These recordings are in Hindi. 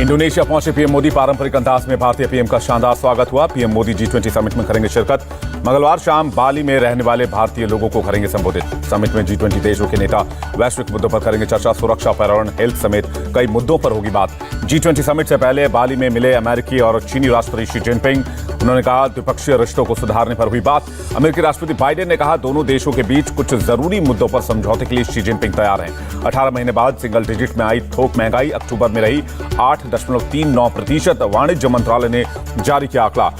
इंडोनेशिया पहुंचे पीएम मोदी। पारंपरिक अंदाज में भारतीय पीएम का शानदार स्वागत हुआ। पीएम मोदी G20 समिट में करेंगे शिरकत। मंगलवार शाम बाली में रहने वाले भारतीय लोगों को करेंगे संबोधित। समिट में G20 देशों के नेता वैश्विक मुद्दों पर करेंगे चर्चा। सुरक्षा, पर्यावरण, हेल्थ समेत कई मुद्दों पर होगी बात। G20 समिट से पहले बाली में मिले अमेरिकी और चीनी राष्ट्रपति शी जिनपिंग। उन्होंने कहा द्विपक्षीय रिश्तों को सुधारने पर हुई बात। अमेरिकी राष्ट्रपति बाइडेन ने कहा दोनों देशों के बीच कुछ जरूरी मुद्दों पर समझौते के लिए शी जिनपिंग तैयार हैं। 18 महीने बाद सिंगल डिजिट में आई थोक महंगाई। अक्टूबर में रही 8.39%। वाणिज्य मंत्रालय ने जारी किया आंकड़ा।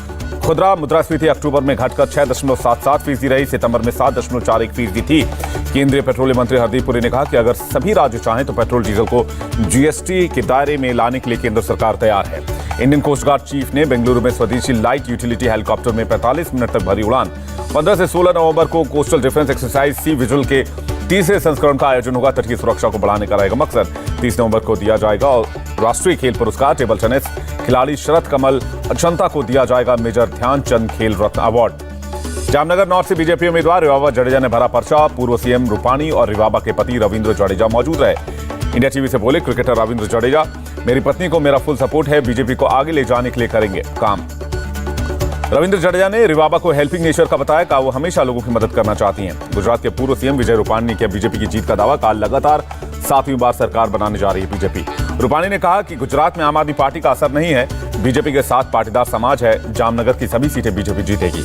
खुदरा मुद्रास्फीति अक्टूबर में घटकर 6.77% रही। सितंबर में 7.41% थी। केंद्रीय पेट्रोलियम मंत्री हरदीप पुरी ने कहा कि अगर सभी राज्य चाहें तो पेट्रोल डीजल को जीएसटी के दायरे में लाने के लिए केंद्र सरकार तैयार है। इंडियन कोस्ट गार्ड चीफ ने बेंगलुरु में स्वदेशी लाइट यूटिलिटी हेलीकॉप्टर में 45 मिनट तक भरी उड़ान। 15 से 16 नवंबर को कोस्टल डिफेंस एक्सरसाइज सी विजुअल के तीसरे संस्करण का आयोजन होगा। तटीय सुरक्षा को बढ़ाने का रहेगा मकसद। 30 नवंबर को दिया जाएगा और राष्ट्रीय खेल पुरस्कार। टेबल टेनिस खिलाड़ी शरद कमल अचंता को दिया जाएगा मेजर ध्यानचंद खेल रत्न अवार्ड। जामनगर नॉर्थ से बीजेपी उम्मीदवार रिवाबा जडेजा ने भरा पर्चा। पूर्व सीएम रूपाणी और रिवाबा के पति रविंद्र जडेजा मौजूद रहे। इंडिया टीवी से बोले क्रिकेटर रविंद्र जडेजा, मेरी पत्नी को मेरा फुल सपोर्ट है। बीजेपी को आगे ले जाने के लिए करेंगे काम। रविंद्र जडेजा ने रिवाबा को हेल्पिंग नेचर का बताया कि वो हमेशा लोगों की मदद करना चाहती हैं। गुजरात के पूर्व सीएम विजय रूपाणी ने किया बीजेपी की जीत का दावा। कहा लगातार 7वीं बार सरकार बनाने जा रही है बीजेपी। रूपाणी ने कहा कि गुजरात में आम आदमी पार्टी का असर नहीं है, बीजेपी के साथ पाटीदार समाज है। जामनगर की सभी सीटें बीजेपी जीतेगी।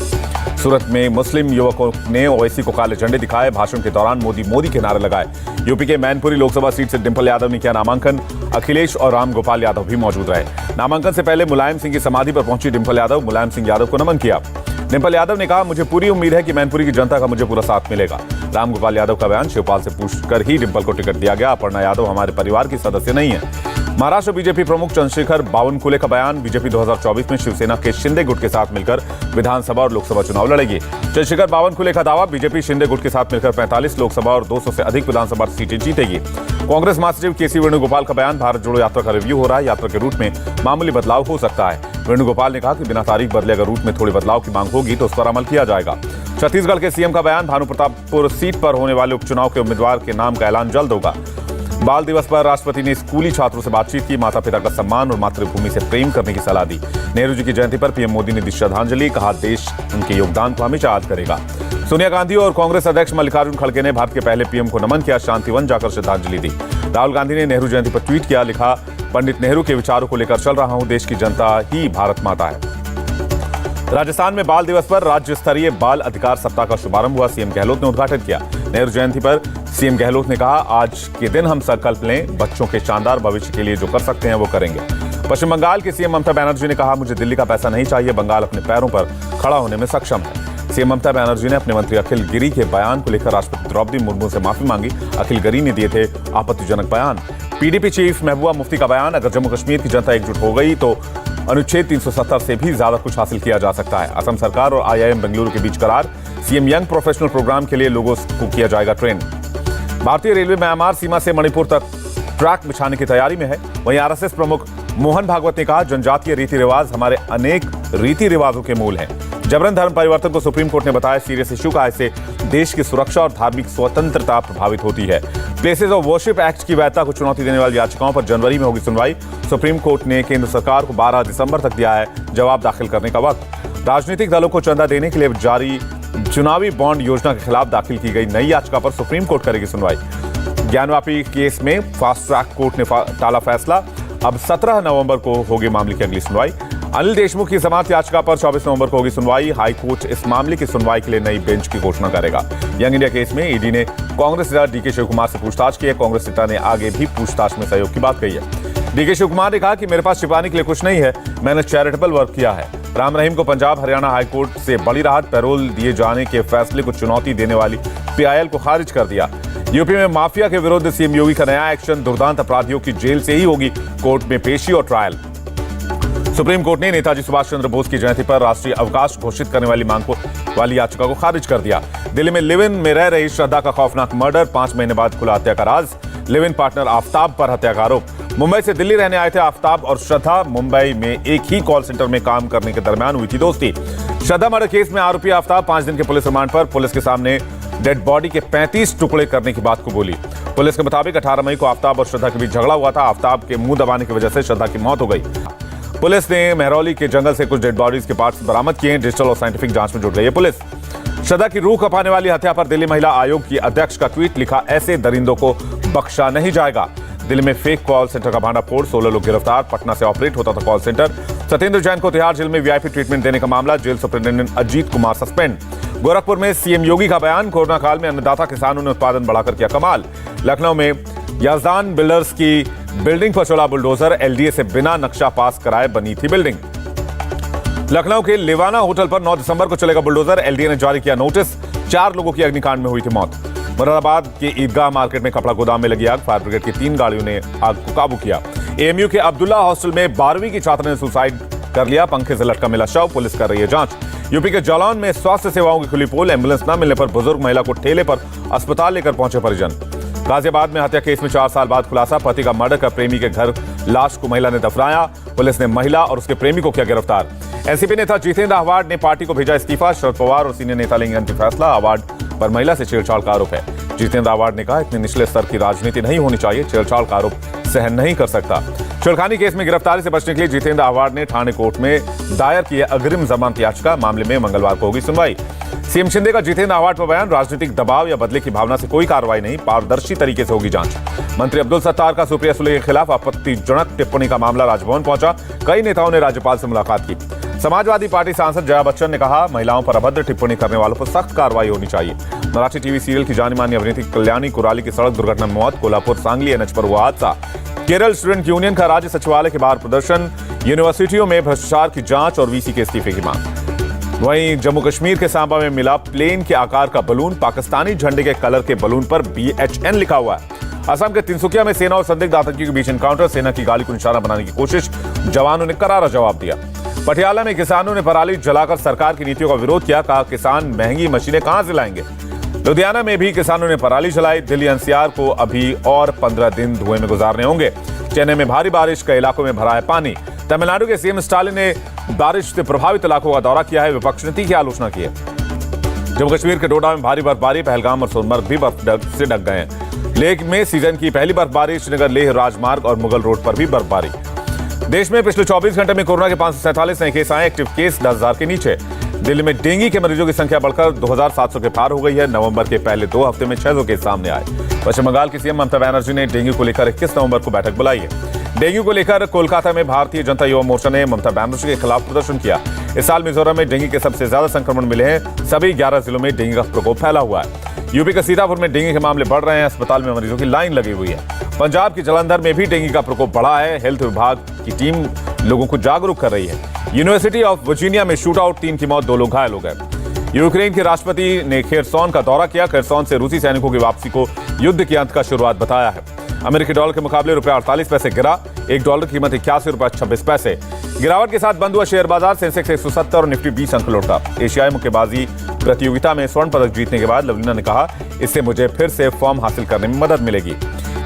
सूरत में मुस्लिम युवकों ने ओवैसी को काले झंडे दिखाए। भाषण के दौरान मोदी के नारे लगाए। यूपी के मैनपुरी लोकसभा सीट से डिंपल यादव ने किया नामांकन। अखिलेश और राम गोपाल यादव भी मौजूद रहे। नामांकन से पहले मुलायम सिंह की समाधि पर पहुंची डिंपल यादव। मुलायम सिंह यादव को नमन किया। डिंपल यादव ने कहा मुझे पूरी उम्मीद है कि मैनपुरी की जनता का मुझे पूरा साथ मिलेगा। राम गोपाल यादव का बयान, शिवपाल से पूछकर ही डिंपल को टिकट दिया गया। अपर्णा यादव हमारे परिवार की सदस्य नहीं है। महाराष्ट्र बीजेपी प्रमुख चंद्रशेखर बावनकुले का बयान, बीजेपी 2024 में शिवसेना के शिंदे गुट के साथ मिलकर विधानसभा और लोकसभा चुनाव लड़ेगी। चंद्रशेखर बावनकुले का दावा, बीजेपी शिंदे गुट के साथ मिलकर 45 लोकसभा और 200 से अधिक विधानसभा सीटें जीतेगी। कांग्रेस महासचिव केसी वेणुगोपाल का बयान, भारत जोड़ो यात्रा का रिव्यू हो रहा है। यात्रा के रूट में मामूली बदलाव हो सकता है। वेणुगोपाल ने कहा कि बिना तारीख बदले अगर रूट में थोड़ी बदलाव की मांग होगी तो उस पर अमल किया जाएगा। छत्तीसगढ़ के सीएम का बयान, भानुप्रतापपुर सीट पर होने वाले उपचुनाव के उम्मीदवार के नाम का ऐलान जल्द होगा। बाल दिवस पर राष्ट्रपति ने स्कूली छात्रों से बातचीत की। माता पिता का सम्मान और मातृभूमि से प्रेम करने की सलाह दी। नेहरू जी की जयंती पर पीएम मोदी ने दी श्रद्धांजलि। कहा देश उनके योगदान को हमेशा याद करेगा। सोनिया गांधी और कांग्रेस अध्यक्ष मल्लिकार्जुन खड़गे ने भारत के पहले पीएम को नमन किया। शांतिवन जाकर श्रद्धांजलि दी। राहुल गांधी ने नेहरू जयंती पर ट्वीट किया। लिखा, पंडित नेहरू के विचारों को लेकर चल रहा हूं। देश की जनता ही भारत माता है। राजस्थान में बाल दिवस पर राज्य स्तरीय बाल अधिकार सप्ताह का शुभारंभ हुआ। सीएम गहलोत ने उद्घाटन किया। नेहरू जयंती पर सीएम गहलोत ने कहा, आज के दिन हम संकल्प लें, बच्चों के शानदार भविष्य के लिए जो कर सकते हैं वो करेंगे। पश्चिम बंगाल के सीएम ममता बनर्जी ने कहा, मुझे दिल्ली का पैसा नहीं चाहिए। बंगाल अपने पैरों पर खड़ा होने में सक्षम है। सीएम ममता बनर्जी ने अपने मंत्री अखिल गिरी के बयान को लेकर राष्ट्रपति द्रौपदी मुर्मू से माफी मांगी। अखिल गिरी ने दिए थे आपत्तिजनक बयान। पीडीपी चीफ महबूबा मुफ्ती का बयान, अगर जम्मू कश्मीर की जनता एकजुट हो गई तो अनुच्छेद 370 से भी ज्यादा कुछ हासिल किया जा सकता है। असम सरकार और आईआईएम बेंगलुरु के बीच करार। सीएम यंग प्रोफेशनल प्रोग्राम के लिए लोगों को किया जाएगा ट्रेन। भारतीय रेलवे म्यांमार सीमा से मणिपुर तक ट्रैक बिछाने की तैयारी में है। वहीं आरएसएस प्रमुख मोहन भागवत ने कहा, जनजातीय रीति रिवाज हमारे अनेक रीति रिवाजों के मूल हैं। जबरन धर्म परिवर्तन को सुप्रीम कोर्ट ने बताया सीरियस इश्यू का। इससे देश की सुरक्षा और धार्मिक स्वतंत्रता प्रभावित होती है। प्लेसेस ऑफ वर्शिप एक्ट की वैधता को चुनौती देने वाली याचिकाओं पर जनवरी में होगी सुनवाई। सुप्रीम कोर्ट ने केंद्र सरकार को 12 दिसंबर तक दिया है जवाब दाखिल करने का वक्त। राजनीतिक दलों को चंदा देने के लिए जारी चुनावी बॉन्ड योजना के खिलाफ दाखिल की गई नई याचिका पर सुप्रीम कोर्ट करेगी सुनवाई। ज्ञानवापी केस में फास्ट ट्रैक कोर्ट ने टाला फैसला। अब 17 नवंबर को होगी मामले की अगली सुनवाई। अनिल देशमुख की जमानत याचिका पर 24 नवंबर को होगी सुनवाई। हाई कोर्ट इस मामले की सुनवाई के लिए नई बेंच की घोषणा करेगा। यंग इंडिया केस में ईडी ने कांग्रेस नेता डीके शिवकुमार से पूछताछ की है। कांग्रेस नेता ने आगे भी पूछताछ में सहयोग की बात कही है। डीके शिवकुमार ने कहा कि मेरे पास छिपाने के लिए कुछ नहीं है, मैंने चैरिटेबल वर्क किया है। राम रहीम को पंजाब हरियाणा हाईकोर्ट से बड़ी राहत। पैरोल दिए जाने के फैसले को चुनौती देने वाली पीआईएल को खारिज कर दिया। यूपी में माफिया के विरुद्ध सीएम योगी का नया एक्शन। दुर्दांत अपराधियों की जेल से ही होगी कोर्ट में पेशी और ट्रायल। सुप्रीम कोर्ट ने नेताजी सुभाष चंद्र बोस की जयंती पर राष्ट्रीय अवकाश घोषित करने वाली याचिका को खारिज कर दिया। दिल्ली में लिव इन में रह रही श्रद्धा का खौफनाक मर्डर। 5 महीने बाद खुला हत्या का राज। लिव इन पार्टनर आफ्ताब पर हत्या का आरोप। मुंबई से दिल्ली रहने आए थे आफ्ताब और श्रद्धा। मुंबई में एक ही कॉल सेंटर में काम करने के दरमियान हुई थी दोस्ती। श्रद्धा मर्डर केस में आरोपी आफ्ताब 5 दिन के पुलिस रिमांड पर। पुलिस के सामने डेड बॉडी के 35 टुकड़े करने की बात को बोली। पुलिस के मुताबिक 18 मई को आफ्ताब और श्रद्धा के बीच झगड़ा हुआ था। आफ्ताब के मुंह दबाने की वजह से श्रद्धा की मौत हो गई। पुलिस ने महरौली के जंगल से कुछ डेड बॉडीज के पार्ट्स बरामद किए हैं। डिजिटल और साइंटिफिक जांच में जुट गई है पुलिस। श्रद्धा की रूह कपाने वाली हत्या पर दिल्ली महिला आयोग की अध्यक्ष का ट्वीट, लिखा ऐसे दरिंदों को बख्शा नहीं जाएगा। दिल्ली में फेक कॉल सेंटर का भांडाफोड़, 16 लोग गिरफ्तार। पटना से ऑपरेट होता था कॉल सेंटर। सत्येंद्र जैन को तिहाड़ जेल में वीआईपी ट्रीटमेंट देने का मामला, jail superintendent Ajit Kumar suspend. Gorakhpur में सीएम योगी का बयान, कोरोना काल में अन्नदाता किसानों ने उत्पादन बढ़ाकर किया कमाल। लखनऊ में याजदान बिल्डर्स की बिल्डिंग पर चला बुलडोजर, एलडीए से बिना नक्शा पास कराए बनी थी बिल्डिंग। लखनऊ के लिवाना होटल पर 9 दिसंबर को चलेगा बुलडोजर, एलडीए ने जारी किया नोटिस। 4 लोगों की अग्निकांड में हुई थी मौत। मुरादाबाद के ईदगाह मार्केट में कपड़ा गोदाम में लगी आग, फायर ब्रिगेड की 3 गाड़ियों ने आग को काबू किया। एएमयू के अब्दुल्ला हॉस्टल में 12वीं की छात्र ने सुसाइड कर लिया, पंखे से लटका मिला शव, पुलिस कर रही है जांच। यूपी के जालौन में स्वास्थ्य सेवाओं की खुली पोल, एम्बुलेंस न मिलने पर बुजुर्ग महिला को ठेले पर अस्पताल लेकर पहुंचे परिजन। गाजियाबाद में हत्या केस में 4 साल बाद खुलासा, पति का मर्डर कर प्रेमी के घर लाश को महिला ने दफनाया, पुलिस ने महिला और उसके प्रेमी को किया गिरफ्तार। एनसीपी नेता जितेंद्र आह्वाड ने पार्टी को भेजा इस्तीफा, शरद पवार और सीनियर नेता लेंगे अंतिम फैसला। आह्वाड पर महिला से छेड़छाड़ का आरोप है। जितेंद्र आह्वाड ने कहा, इतने निचले स्तर की राजनीति नहीं होनी चाहिए, छेड़छाड़ का आरोप सहन नहीं कर सकता। छेड़खानी केस में गिरफ्तारी से बचने के लिए जितेंद्र आह्वाड ने थाने कोर्ट में दायर की अग्रिम जमानत याचिका, मामले में मंगलवार को होगी सुनवाई। सीएम शिंदे का जितेंद्र आह्वाड पर बयान, राजनीतिक दबाव या बदले की भावना से कोई कार्रवाई नहीं, पारदर्शी तरीके से होगी जांच। मंत्री अब्दुल सत्तार का सुप्रिया सुले के खिलाफ आपत्तिजनक टिप्पणी का मामला राजभवन पहुंचा, कई नेताओं ने राज्यपाल से मुलाकात की। समाजवादी पार्टी सांसद जया बच्चन ने कहा, महिलाओं पर अभद्र टिप्पणी करने वालों पर सख्त कार्रवाई होनी चाहिए। मराठी टीवी सीरियल की जानी मानी अभिनेत्री कल्याणी कुराली की सड़क दुर्घटना में मौत, कोल्हापुर सांगली एनएच पर हुआ हादसा। केरल स्टूडेंट यूनियन का राज्य सचिवालय के बाहर प्रदर्शन, यूनिवर्सिटियों में भ्रष्टाचार की जांच और वीसी के इस्तीफे की मांग। वहीं जम्मू कश्मीर के सांबा में मिला प्लेन के आकार का बलून, पाकिस्तानी झंडे के कलर के बलून पर BHN लिखा हुआ है। असम के तिनसुकिया में सेना और संदिग्ध आतंकियों के बीच एनकाउंटर, सेना की गाड़ी को निशाना बनाने की कोशिश, जवानों ने करारा जवाब दिया। पटियाला में किसानों ने पराली जलाकर सरकार की नीतियों का विरोध किया, कहा किसान महंगी मशीनें कहां से लाएंगे। लुधियाना में भी किसानों ने पराली जलाई, दिल्ली NCR को अभी और 15 दिन धुएं में गुजारने होंगे। चेन्नई में भारी बारिश, कई इलाकों में भरा है पानी। तमिलनाडु के सीएम स्टालिन ने बारिश से प्रभावित इलाकों का दौरा किया है, विपक्ष ने तीखी आलोचना की है। जम्मू कश्मीर के डोडा में भारी बर्फबारी, पहलगाम और सोनमर्ग भी बर्फ से ढक गए हैं। लेह में सीजन की पहली बर्फबारी, श्रीनगर लेह राजमार्ग और मुगल रोड पर भी बर्फबारी। देश में पिछले 24 घंटे में कोरोना के 547 नए केस आए, एक्टिव केस 10,000 के नीचे। दिल्ली में डेंगू के मरीजों की संख्या बढ़कर 2,700 के पार हो गई है। नवंबर के पहले 2 हफ्ते में 600 केस सामने आए। पश्चिम बंगाल की सीएम ममता बनर्जी ने डेंगू को लेकर 21 नवंबर को बैठक बुलाई है। डेंगू को लेकर कोलकाता में भारतीय जनता युवा मोर्चा ने ममता बनर्जी के खिलाफ प्रदर्शन किया। इस साल मिजोरम में डेंगू के सबसे ज्यादा संक्रमण मिले हैं, सभी 11 जिलों में डेंगू का प्रकोप फैला हुआ है। यूपी के सीतापुर में डेंगू के मामले बढ़ रहे हैं, अस्पताल में मरीजों की लाइन लगी हुई है। पंजाब की जालंधर में भी डेंगू का प्रकोप बढ़ा है, हेल्थ विभाग की टीम लोगों को जागरूक कर रही है। यूनिवर्सिटी ऑफ वर्जीनिया में शूटआउट, 3 की मौत, 2 लोग घायल हो गए। यूक्रेन के राष्ट्रपति ने खेरसौन का दौरा किया, खेरसौन से रूसी सैनिकों की वापसी को युद्ध की अंत का शुरुआत बताया है। अमेरिकी डॉलर के मुकाबले रुपया 48 पैसे गिरा, $1 की कीमत 81.26 रुपए। गिरावट के साथ बंद हुआ शेयर बाजार, सेंसेक्स 170 और निफ्टी 20 अंक लौटा। एशियाई मुक्केबाजी प्रतियोगिता में स्वर्ण पदक जीतने के बाद लवलीना ने कहा, इससे मुझे फिर से फॉर्म हासिल करने में मदद मिलेगी।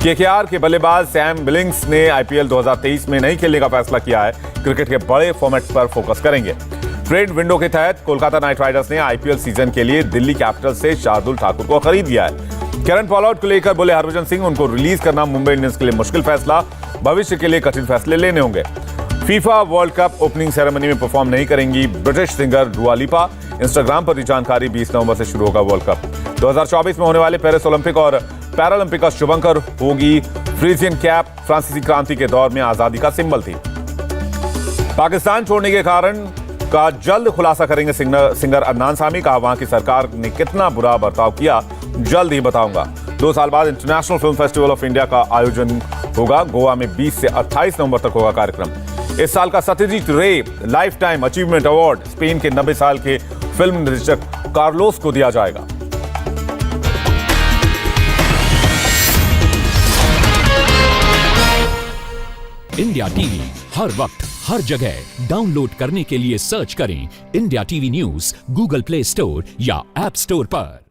KKR के बल्लेबाज सैम बिलिंग्स ने IPL 2023 में नहीं खेलने का फैसला किया है, क्रिकेट के बड़े फॉर्मेट पर फोकस करेंगे। ट्रेड विंडो के तहत कोलकाता नाइट राइडर्स ने IPL सीजन के लिए दिल्ली कैपिटल्स से शार्दुल ठाकुर को खरीद लिया है। किरण पोलार्ड को लेकर बोले हरभजन सिंह, उनको रिलीज करना मुंबई इंडियंस के लिए मुश्किल फैसला, भविष्य के लिए कठिन फैसले लेने होंगे। FIFA world cup opening ceremony में परफॉर्म नहीं करेंगी ब्रिटिश सिंगर दुआ लिपा, इंस्टाग्राम पर दी जानकारी। 20 नवंबर से शुरू होगा वर्ल्ड कप। 2024 में होने वाले पेरिस ओलंपिक और पैरालंपिक का शुभंकर होगी फ्रीजियन कैप, फ्रांसीसी क्रांति के दौर में आजादी का सिंबल थी। पाकिस्तान छोड़ने के कारण का जल्द खुलासा करेंगे सिंगर अदनान सामी, कहा वहां की सरकार ने कितना बुरा बर्ताव किया जल्द ही बताऊंगा। 2 साल बाद international film festival of India का आयोजन होगा, गोवा में 20 से 28 नवंबर तक होगा कार्यक्रम। इस साल का सत्यजीत रे life time achievement award Spain के 90 साल के फिल्म निर्देशक कार्लोस को दिया जाएगा। इंडिया टीवी हर वक्त हर जगह डाउनलोड करने के लिए सर्च करें India TV news Google play store या ऐप स्टोर पर।